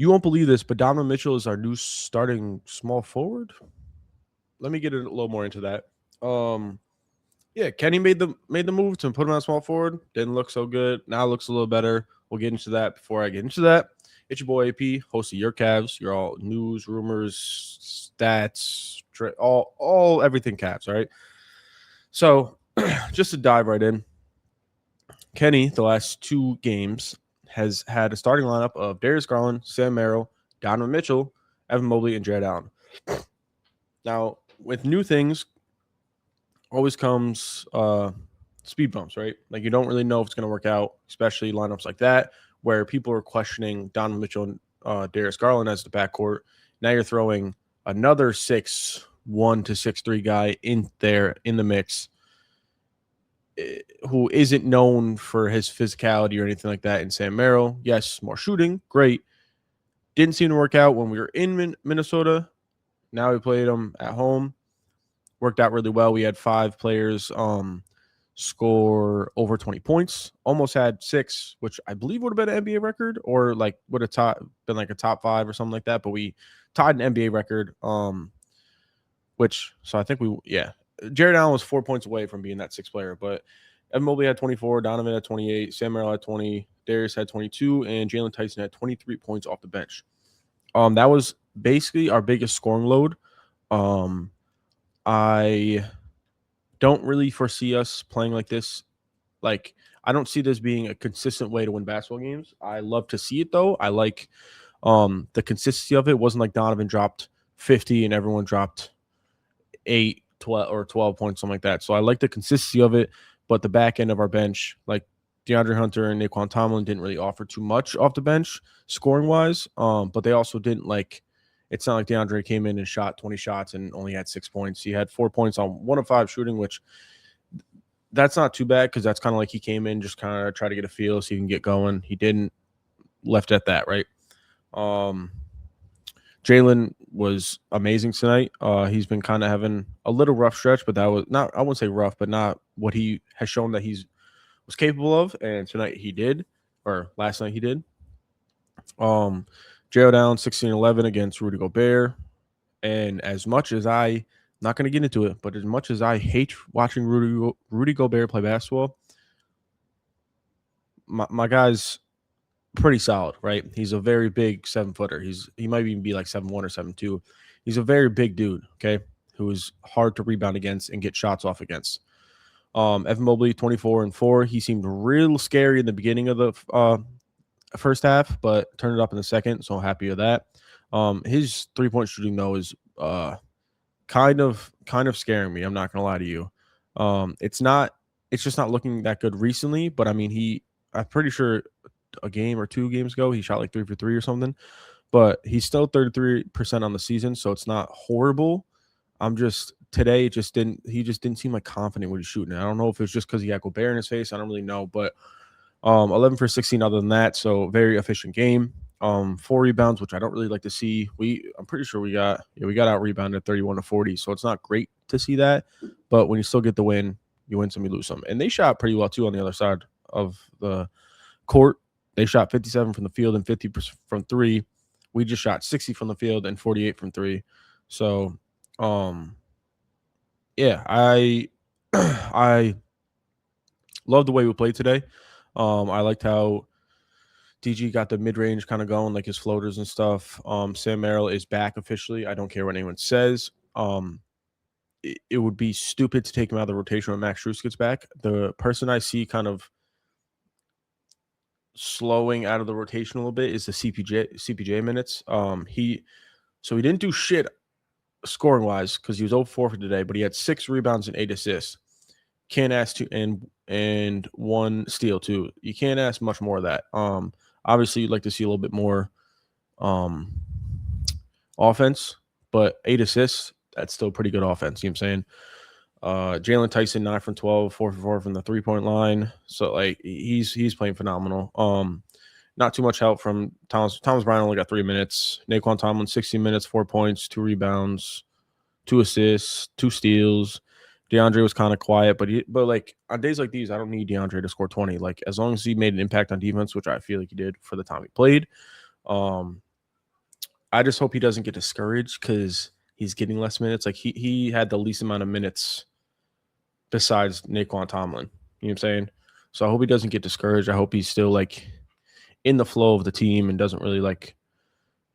You won't believe this, but Donovan Mitchell is our new starting small forward. Let me get a little more into that. Um, yeah, Kenny made the move to put him on small forward. Didn't look so good. Now looks a little better. We'll get into that. Before I get into that, it's your boy AP, host of Your Cavs. You're all news, rumors, stats, all everything Cavs. All right. So just to dive right in, Kenny, the last two games, has had a starting lineup of Darius Garland, Sam Merrill, Donovan Mitchell, Evan Mobley, and Jared Allen. Now, with new things, always comes speed bumps, right? Like you don't really know if it's going to work out, especially lineups like that where people are questioning Donovan Mitchell and Darius Garland as the backcourt. Now you're throwing another 6'1" to 6'3" guy in there in the mix who isn't known for his physicality or anything like that in Sam Merrill. Yes, more shooting, great. Didn't seem to work out when we were in Minnesota. Now we played them at home. Worked out really well. We had 5 players score over 20 points. Almost had 6, which I believe would have been an NBA record, or like would have been like a top 5 or something like that. But we tied an NBA record. So I think Jared Allen was 4 points away from being that 6th player. But Evan Mobley had 24, Donovan had 28, Sam Merrill had 20, Darius had 22, and Jalen Tyson had 23 points off the bench. That was basically our biggest scoring load. I don't really foresee us playing like this. Like, I don't see this being a consistent way to win basketball games. I love to see it, though. I like the consistency of it. It wasn't like Donovan dropped 50 and everyone dropped 8, 12, or 12 points, something like that. So I like the consistency of it, but the back end of our bench, like DeAndre Hunter and Naquan Tomlin, didn't really offer too much off the bench scoring-wise, but they also didn't like – it's not like DeAndre came in and shot 20 shots and only had 6 points. He had 4 points on 1 of 5 shooting, which that's not too bad because that's kind of like he came in, just kind of try to get a feel so he can get going. He didn't, left at that, right? Jalen was amazing tonight. He's been kind of having a little rough stretch, but that was not, I wouldn't say rough, but not what he has shown that he was capable of. And tonight he did, or last night he did. Jared Allen, 16-11 against Rudy Gobert. And as much as I'm not going to get into it, but as much as I hate watching Rudy Gobert play basketball, my guy's pretty solid, right? He's a very big 7-footer. He might even be like 7'1" or 7'2". He's a very big dude, okay, who is hard to rebound against and get shots off against. Evan Mobley, 24-4. He seemed real scary in the beginning of the first half, but turned it up in the second, so I'm happy with that. His 3-point shooting, though, is kind of scaring me. I'm not gonna lie to you. It's just not looking that good recently, but I mean, I'm pretty sure a game or 2 games ago he shot like 3 for 3 or something, but he's still 33% on the season, so it's not horrible. Today he just didn't seem like confident when he's shooting. I don't know if it's just because he had Gobert in his face. I don't really know, but 11 for 16 other than that, so very efficient game. 4 rebounds, which I don't really like to see. I'm pretty sure we got out rebounded 31-40, so it's not great to see that, but when you still get the win, you win some, you lose some. And they shot pretty well too on the other side of the court. They shot 57 from the field and 50% from 3. We just shot 60 from the field and 48 from 3. So, yeah, I I love the way we played today. I liked how DG got the mid-range kind of going, like his floaters and stuff. Sam Merrill is back officially. I don't care what anyone says. It would be stupid to take him out of the rotation when Max Strus gets back. The person I see kind of slowing out of the rotation a little bit is the CPJ minutes. He didn't do shit scoring wise because he was 0-4 for today, but he had 6 rebounds and 8 assists. Can't ask to and 1 steal too. You can't ask much more of that. Obviously you'd like to see a little bit more offense, but 8 assists, that's still pretty good offense. You know what I'm saying? Jalen Tyson, 9 from 12, 4 for 4 from the 3-point line. So like he's playing phenomenal. Not too much help from Thomas Bryant, only got 3 minutes. Naquan Tomlin, 16 minutes, 4 points, 2 rebounds, 2 assists, 2 steals. DeAndre was kind of quiet, but like on days like these, I don't need DeAndre to score 20. Like as long as he made an impact on defense, which I feel like he did for the time he played, I just hope he doesn't get discouraged because he's getting less minutes. Like he had the least amount of minutes besides Naquan Tomlin. You know what I'm saying? So I hope he doesn't get discouraged. I hope he's still like in the flow of the team and doesn't really like,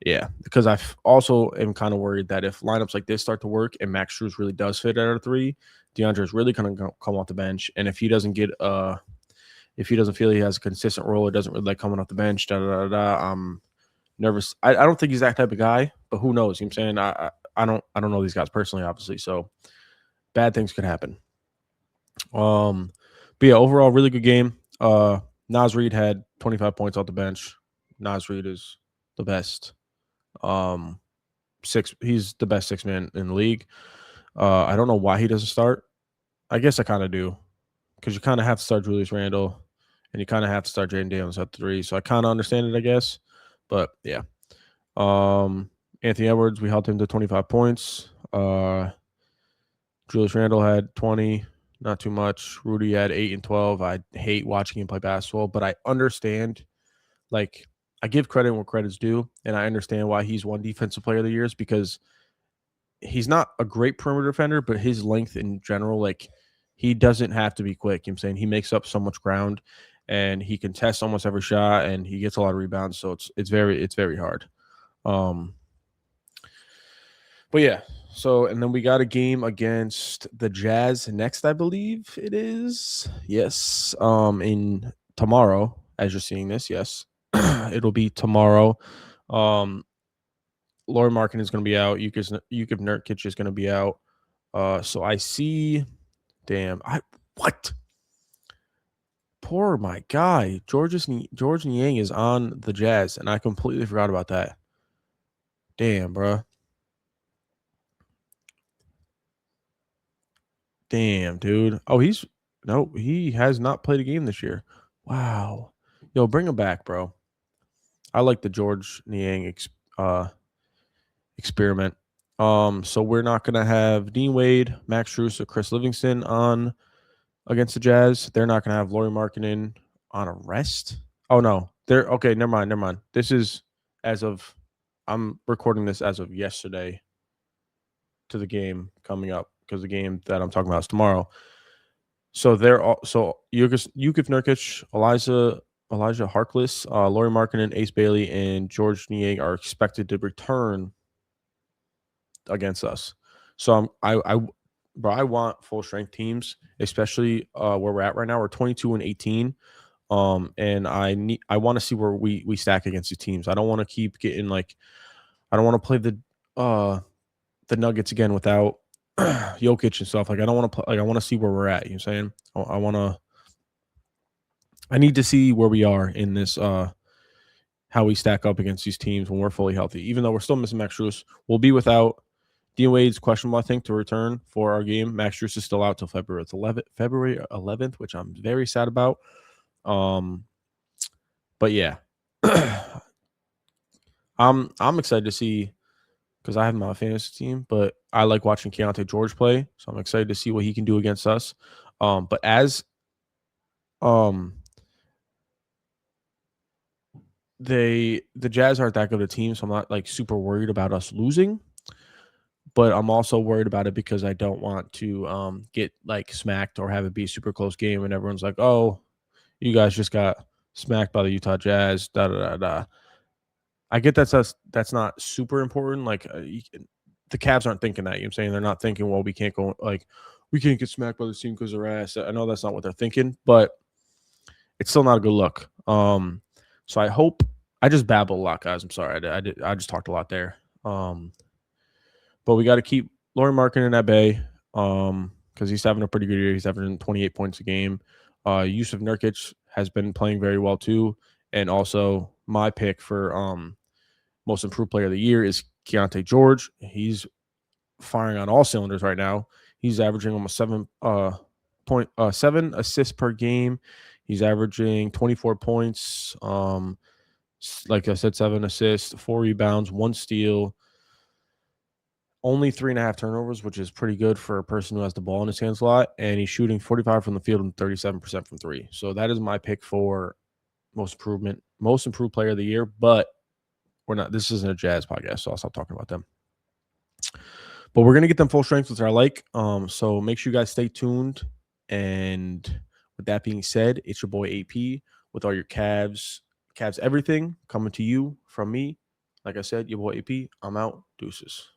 yeah. Because I also am kind of worried that if lineups like this start to work and Max Strus really does fit at a three, DeAndre is really going to come off the bench. And if he doesn't get if he doesn't feel he has a consistent role, or doesn't really like coming off the bench, I'm nervous. I don't think he's that type of guy, but who knows? You know what I'm saying? I don't know these guys personally, obviously. So bad things could happen. But yeah, overall, really good game. Naz Reid had 25 points off the bench. Naz Reid is the best. He's the best 6-man in the league. I don't know why he doesn't start. I guess I kind of do, because you kind of have to start Julius Randle, and you kind of have to start Jaden Daniels at 3. So I kind of understand it, I guess. But yeah, Anthony Edwards, we held him to 25 points. Julius Randle had 20, not too much. Rudy had 8 and 12. I hate watching him play basketball, but I understand. Like, I give credit where credit's due, and I understand why he's won Defensive Player of the Year, because he's not a great perimeter defender, but his length in general, like, he doesn't have to be quick. You know what I'm saying? He makes up so much ground, and he contests almost every shot, and he gets a lot of rebounds, so it's very hard. But yeah, so and then we got a game against the Jazz next, I believe it is. Yes. In tomorrow, as you're seeing this, yes. It'll be tomorrow. Lauri Markkanen is going to be out. Yukov Nurkic is going to be out. So I see. Damn. What? Poor my guy. George Niang is on the Jazz, and I completely forgot about that. Damn, bro. Damn, dude. Oh, he has not played a game this year. Wow. Yo, bring him back, bro. I like the George Niang experiment. So we're not gonna have Dean Wade, Max Strus, or Chris Livingston on against the Jazz. They're not gonna have Lauri Markkanen on a rest. Oh no, they're okay. Never mind. This is I'm recording this as of yesterday to the game coming up, because the game that I'm talking about is tomorrow. So they're all Yukov Nurkic, Elijah Harkless, Lauri Markkanen, Ace Bailey, and George Niang are expected to return against us. So I want full strength teams, especially where we're at right now. We're 22 and 18. And I want to see where we stack against these teams. I don't want to keep getting like, I don't want to play the Nuggets again without Jokic and stuff. Like, I don't want to play. Like, I want to see where we're at. You know what I'm saying? I need to see where we are in this. How we stack up against these teams when we're fully healthy. Even though we're still missing Max Strus, we'll be without. Dean Wade's questionable, I think, to return for our game. Max Strus is still out till February 11th, which I'm very sad about. But yeah, I'm excited to see, because I have my fantasy team, but I like watching Keontae George play, so I'm excited to see what he can do against us. But as the Jazz aren't that good a team, so I'm not like super worried about us losing. But I'm also worried about it because I don't want to get like smacked or have it be a super close game and everyone's like, "Oh, you guys just got smacked by the Utah Jazz." Da da da da. I get that's not super important. Like, the Cavs aren't thinking that. You know what I'm saying? They're not thinking, well, we can't get smacked by the team because they're ass. I know that's not what they're thinking, but it's still not a good look. So I hope I just babble a lot, guys. I'm sorry. I just talked a lot there. But we got to keep Lauri Markkanen at bay, because he's having a pretty good year. He's averaging 28 points a game. Yusuf Nurkic has been playing very well too. And also my pick for most improved player of the year is Keontae George. He's firing on all cylinders right now. He's averaging almost 7 assists per game. He's averaging 24 points. Like I said, 7 assists, 4 rebounds, 1 steal, only 3.5 turnovers, which is pretty good for a person who has the ball in his hands a lot. And he's shooting 45 from the field and 37% from 3. So that is my pick for most improved player of the year. But we're not. This isn't a Jazz podcast, so I'll stop talking about them. But we're gonna get them full strength, which I like. So make sure you guys stay tuned. And with that being said, it's your boy AP with all your Cavs everything coming to you from me. Like I said, your boy AP. I'm out. Deuces.